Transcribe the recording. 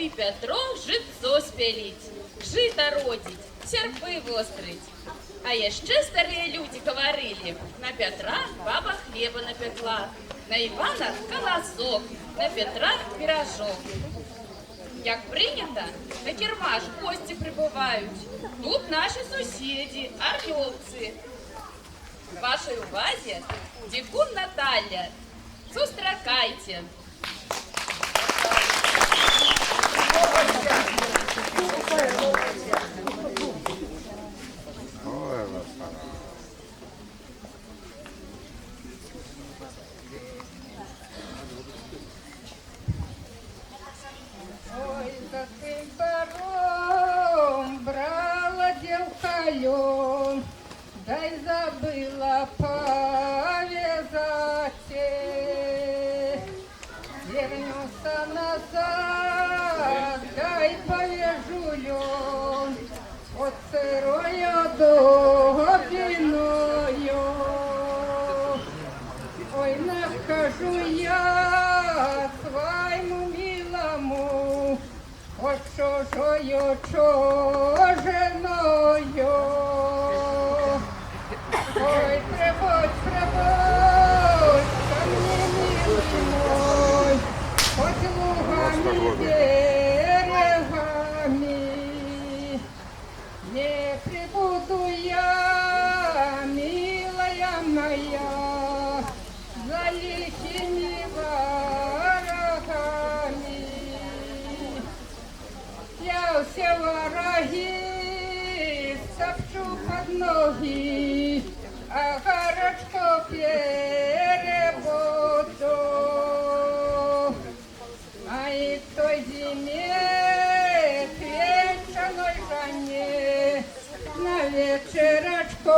ты, Петро, житцо спялить, жито родить, серпи вострить. А еще старые люди говорили, на Петра баба хлеба напекла, на Ивана колосок, на Петра пирожок. Як прийнято, на Кермаш гості прибувають. Тут наші сусіди, орльовці. Вашій увазі дикун Наталя. Зустракайте. Ой, за тим баром брала дівка льон, да й забила пов'язати. Вернуся назад, да й пов'яжу льон, от сирою довгиною. Ой, накажу я своєму милому, от чужою чужиною. Ой, прибудь, прибудь, ко мне, милый мой, хоть лугами, берегами. Не прибуду я, милая моя, за лихими ворогами. Я все вороги сопчу под ноги, а горочку перебуду. А и к той зиме, к вечерной жене, на вечерочку